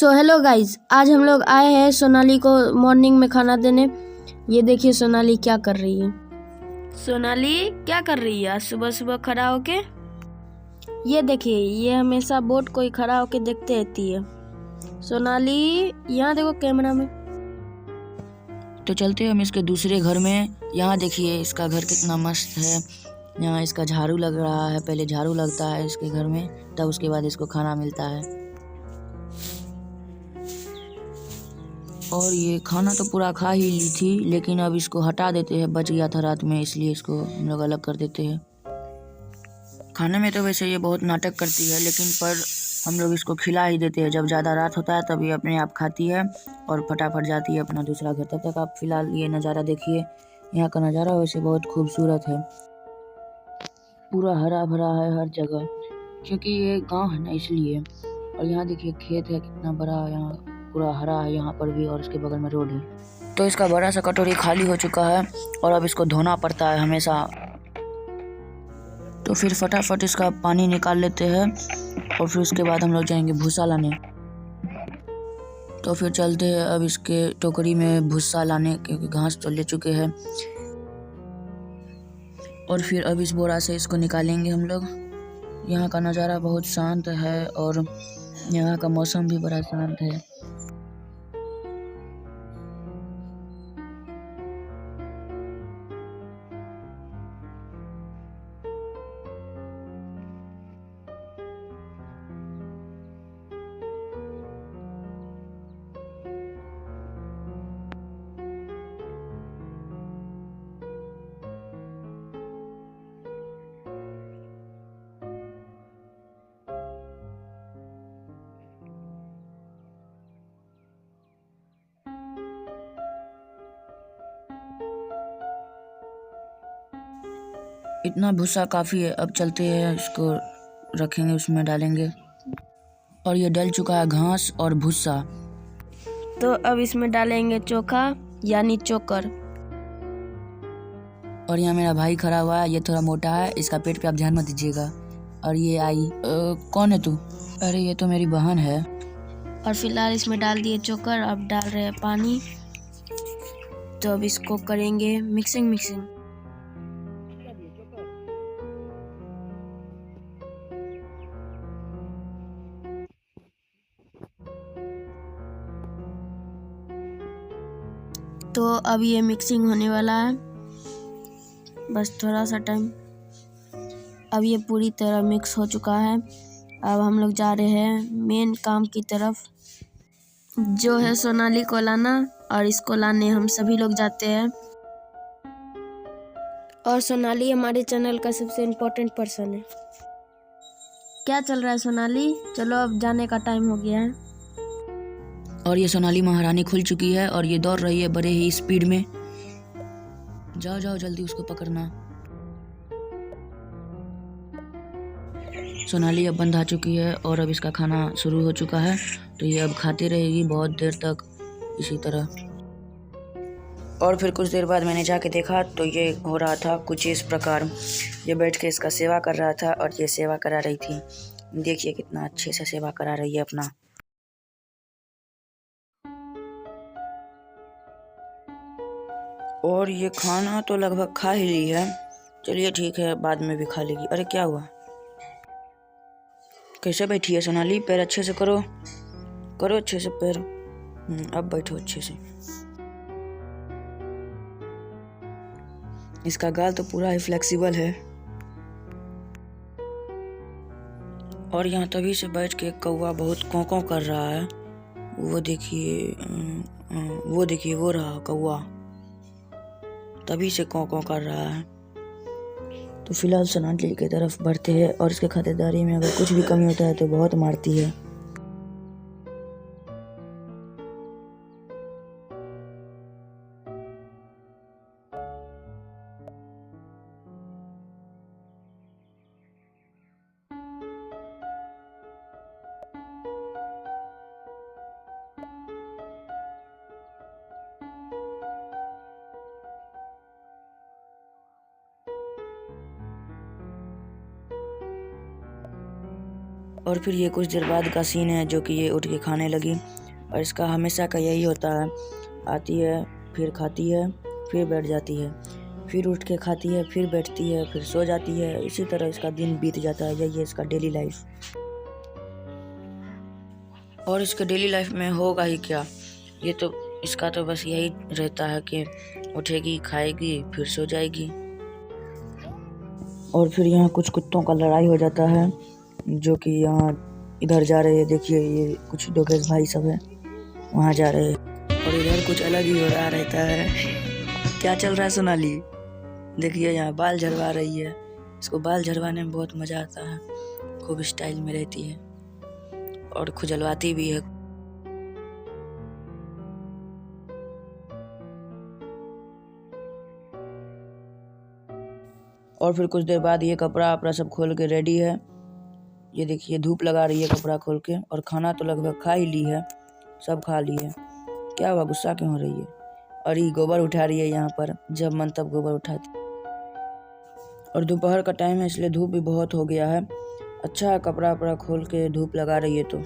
So hello guys, आज हम लोग आए हैं सोनाली को मॉर्निंग में खाना देने। ये देखिए सोनाली क्या कर रही है। सोनाली क्या कर रही है आज सुबह सुबह खड़ा होके? ये देखिए, ये हमेशा बोट कोई खड़ा होके देखते रहती है। सोनाली यहाँ देखो कैमरा में। तो चलते हैं हम इसके दूसरे घर में। यहाँ देखिए इसका घर कितना मस्त है। यहाँ इसका झाड़ू लग रहा है, पहले झाड़ू लगता है इसके घर में, तब उसके बाद इसको खाना मिलता है। और ये खाना तो पूरा खा ही ली थी, लेकिन अब इसको हटा देते हैं, बच गया था रात में, इसलिए इसको हम लोग अलग कर देते हैं। खाने में तो वैसे ये बहुत नाटक करती है, लेकिन पर हम लोग इसको खिला ही देते हैं। जब ज़्यादा रात होता है तब ये अपने आप खाती है और फटाफट जाती है अपना दूसरा घर। तब तक आप फिलहाल ये नज़ारा देखिए। यहाँ का नज़ारा वैसे बहुत खूबसूरत है, पूरा हरा भरा है हर जगह, क्योंकि ये गांव है ना इसलिए। और यहाँ देखिए खेत है कितना बड़ा, यहाँ पूरा हरा है यहाँ पर भी, और उसके बगल में रोड है। तो इसका बड़ा सा कटोरी खाली हो चुका है और अब इसको धोना पड़ता है हमेशा। तो फिर फटाफट इसका पानी निकाल लेते हैं और फिर उसके बाद हम लोग जाएंगे भूसा लाने। तो फिर चलते हैं अब इसके टोकरी में भूसा लाने, क्योंकि घास तो ले चुके हैं। और फिर अब इस बोरा से इसको निकालेंगे हम लोग। यहाँ का नज़ारा बहुत शांत है और यहाँ का मौसम भी बड़ा शांत है। इतना भूसा काफ़ी है। अब चलते हैं, इसको रखेंगे, उसमें डालेंगे। और ये डल चुका है घास और भूसा। तो अब इसमें डालेंगे चोखा यानी चोकर। और यहाँ मेरा भाई खड़ा हुआ है, ये थोड़ा मोटा है, इसका पेट पे आप ध्यान मत दीजिएगा। और ये आई कौन है तू? अरे ये तो मेरी बहन है। और फिलहाल इसमें डाल दिए चोकर, अब डाल रहे हैं पानी। तो अब इसको करेंगे मिक्सिंग। तो अब ये मिक्सिंग होने वाला है, बस थोड़ा सा टाइम। अब ये पूरी तरह मिक्स हो चुका है। अब हम लोग जा रहे हैं मेन काम की तरफ, जो है सोनाली को लाना। और इसको लाने हम सभी लोग जाते हैं। और सोनाली हमारे चैनल का सबसे इम्पोर्टेंट पर्सन है। क्या चल रहा है सोनाली? चलो अब जाने का टाइम हो गया है। और ये सोनाली महारानी खुल चुकी है और ये दौड़ रही है बड़े ही स्पीड में। जाओ जाओ जल्दी उसको पकड़ना। सोनाली अब बंद आ चुकी है और अब इसका खाना शुरू हो चुका है। तो ये अब खाती रहेगी बहुत देर तक इसी तरह। और फिर कुछ देर बाद मैंने जाके देखा तो ये हो रहा था कुछ इस प्रकार। ये बैठ के इसका सेवा कर रहा था और ये सेवा करा रही थी। देखिए कितना अच्छे से सेवा करा रही है अपना। और ये खाना तो लगभग खा ही ली है। चलिए ठीक है, बाद में भी खा लेगी। अरे क्या हुआ? कैसे बैठी है सोनाली? पैर अच्छे से करो, करो अच्छे से पैर। अब बैठो अच्छे से। इसका गाल तो पूरा ही फ्लेक्सिबल है। और यहाँ तभी से बैठ के कौवा बहुत कौं कौं कर रहा है। वो देखिए, वो रहा कौवा, तभी से कौं कौं कर रहा है। तो फिलहाल सोनाली की तरफ बढ़ते हैं और इसके खातिरदारी में अगर कुछ भी कमी होता है तो बहुत मारती है। और फिर ये कुछ देर बाद का सीन है जो कि ये उठ के खाने लगी। और इसका हमेशा का यही होता है, आती है, फिर खाती है, फिर बैठ जाती है, फिर उठ के खाती है, फिर बैठती है, फिर सो जाती है। इसी तरह इसका दिन बीत जाता है। यही है इसका डेली लाइफ। और इसके डेली लाइफ में होगा ही क्या, ये तो इसका तो बस यही रहता है कि उठेगी, खाएगी, फिर सो जाएगी। और फिर यहाँ कुछ कुत्तों का लड़ाई हो जाता है जो कि यहाँ इधर जा रहे हैं। देखिए ये कुछ डोगेस भाई सब है, वहाँ जा रहे हैं। और इधर कुछ अलग ही हो रहा रहता है। क्या चल रहा है सोनाली? देखिए यहाँ बाल झड़वा रही है। इसको बाल झड़वाने में बहुत मज़ा आता है, खूब स्टाइल में रहती है और खुजलवाती भी है। और फिर कुछ देर बाद ये कपड़ा अपना सब खोल के रेडी है। ये देखिए धूप लगा रही है कपड़ा खोल के। और खाना तो लगभग खा ही ली है, सब खा ली है। क्या हुआ, गुस्सा क्यों हो रही है? और ये गोबर उठा रही है यहाँ पर, जब मन तब गोबर उठाती। और दोपहर का टाइम है इसलिए धूप भी बहुत हो गया है। अच्छा है कपड़ा अपना खोल के धूप लगा रही है। तो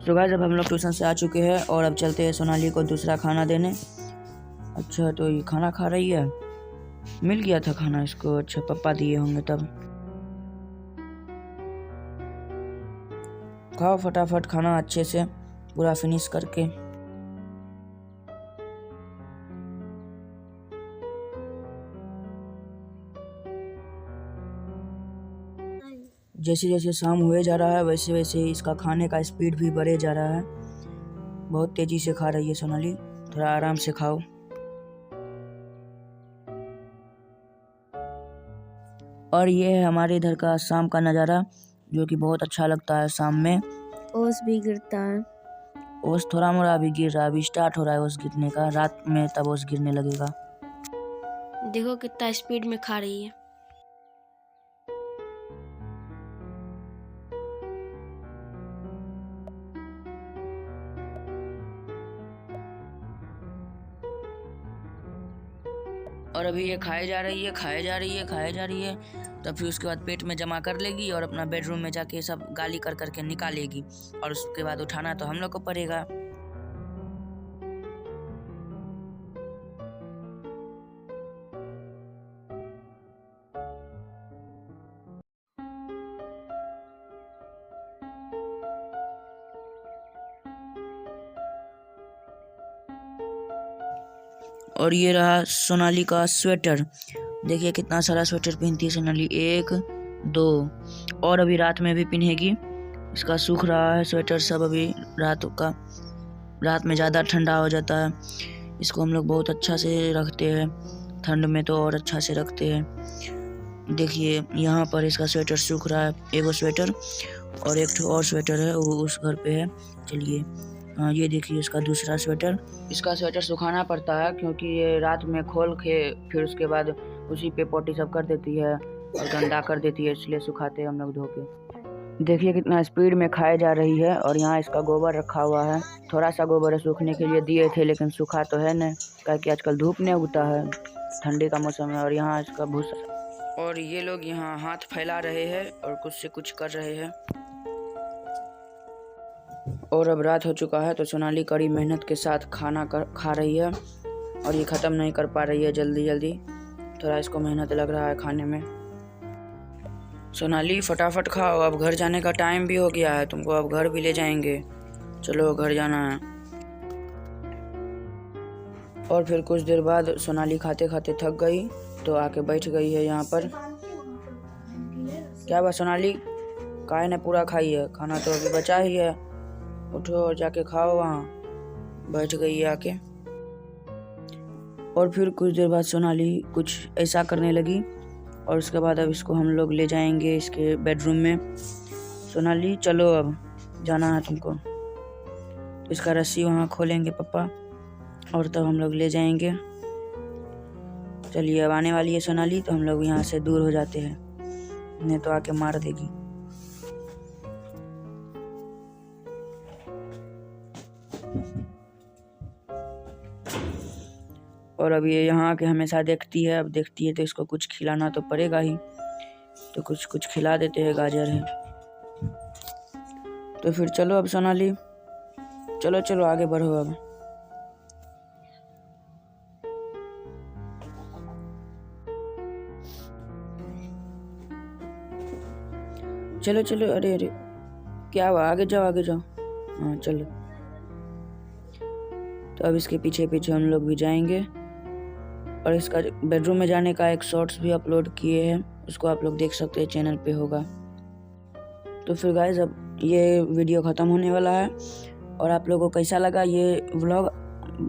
गाइस जब हम लोग ट्यूशन से आ चुके हैं और अब चलते हैं सोनाली को दूसरा खाना देने। अच्छा तो ये खाना खा रही है, मिल गया था खाना इसको। अच्छा पापा दिए होंगे तब। खाओ फटाफट खाना अच्छे से पूरा फिनिश करके। जैसे जैसे शाम हुए जा रहा है वैसे वैसे इसका खाने का स्पीड भी बढ़े जा रहा है। बहुत तेजी से खा रही है सोनाली, थोड़ा आराम से खाओ। और ये है हमारे इधर का शाम का नज़ारा जो कि बहुत अच्छा लगता है। शाम में ओस भी गिरता है। ओस थोड़ा मोड़ा अभी गिर रहा है, अभी स्टार्ट हो रहा है ओस गिरने का। रात में तब ओस गिरने लगेगा। देखो कितना स्पीड में खा रही है। और अभी ये खाए जा रही है, खाए जा रही है, खाए जा रही है। तब फिर उसके बाद पेट में जमा कर लेगी और अपना बेडरूम में जाके सब गाली कर करके निकालेगी। और उसके बाद उठाना तो हम लोग को पड़ेगा। और ये रहा सोनाली का स्वेटर। देखिए कितना सारा स्वेटर पहनती है सोनाली, 1 2 और अभी रात में भी पहनेगी। इसका सूख रहा है स्वेटर सब अभी। रात में ज़्यादा ठंडा हो जाता है, इसको हम लोग बहुत अच्छा से रखते हैं। ठंड में तो और अच्छा से रखते हैं। देखिए यहाँ पर इसका स्वेटर सूख रहा है, एगो स्वेटर। और एक ठो और स्वेटर है वो उस घर पे है। चलिए हाँ ये देखिए इसका दूसरा स्वेटर। इसका स्वेटर सुखाना पड़ता है क्योंकि ये रात में खोल के फिर उसके बाद उसी पे पोटी सब कर देती है और गंदा कर देती है, इसलिए सुखाते हैं हम लोग धो के। देखिए कितना स्पीड में खाए जा रही है। और यहाँ इसका गोबर रखा हुआ है, थोड़ा सा गोबर सूखने के लिए दिए थे लेकिन सूखा तो है नहीं, क्योंकि आजकल धूप नहीं उगता है, ठंडी का मौसम है। और यहाँ इसका भूसा। और ये लोग यहाँ हाथ फैला रहे हैं और कुछ से कुछ कर रहे हैं। और अब रात हो चुका है तो सोनाली कड़ी मेहनत के साथ खाना खा रही है। और ये ख़त्म नहीं कर पा रही है जल्दी जल्दी, थोड़ा इसको मेहनत लग रहा है खाने में। सोनाली फटाफट खाओ, अब घर जाने का टाइम भी हो गया है, तुमको अब घर भी ले जाएंगे। चलो घर जाना है। और फिर कुछ देर बाद सोनाली खाते खाते थक गई तो आके बैठ गई है यहाँ पर। क्या बात सोनाली, काहे ने पूरा खाई है? खाना तो अभी बचा ही है, उठो और जाके खाओ। वहाँ बैठ गई है आके। और फिर कुछ देर बाद सोनाली कुछ ऐसा करने लगी और उसके बाद अब इसको हम लोग ले जाएंगे इसके बेडरूम में। सोनाली चलो अब जाना है तुमको। इसका रस्सी वहाँ खोलेंगे पापा और तब हम लोग ले जाएंगे। चलिए अब आने वाली है सोनाली तो हम लोग यहाँ से दूर हो जाते हैं, नहीं तो आके मार देगी। और अब ये यहाँ आके हमेशा देखती है, अब देखती है तो इसको कुछ खिलाना तो पड़ेगा ही, तो कुछ कुछ खिला देते हैं। गाजर है, तो फिर चलो अब सोनाली, चलो चलो आगे बढ़ो अब। चलो चलो, अरे अरे क्या हुआ, आगे जाओ आगे जाओ। हाँ चलो। तो अब इसके पीछे पीछे हम लोग भी जाएंगे और इसका बेडरूम में जाने का एक शॉर्ट्स भी अपलोड किए हैं, उसको आप लोग देख सकते हैं, चैनल पे होगा। तो फिर गाइस अब ये वीडियो ख़त्म होने वाला है और आप लोगों को कैसा लगा ये व्लॉग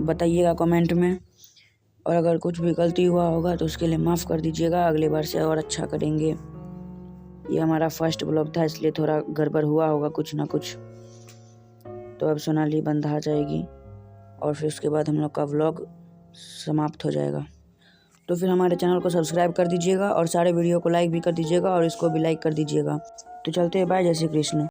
बताइएगा कमेंट में, और अगर कुछ भी गलती हुआ होगा तो उसके लिए माफ़ कर दीजिएगा, अगले बार से और अच्छा करेंगे। ये हमारा फर्स्ट व्लॉग था इसलिए थोड़ा गड़बड़ हुआ होगा कुछ ना कुछ। तो अब सोनाली बंधा जाएगी और फिर उसके बाद हम लोग का व्लॉग समाप्त हो जाएगा। तो फिर हमारे चैनल को सब्सक्राइब कर दीजिएगा और सारे वीडियो को लाइक भी कर दीजिएगा और इसको भी लाइक कर दीजिएगा। तो चलते हैं, बाय, जय श्री कृष्ण।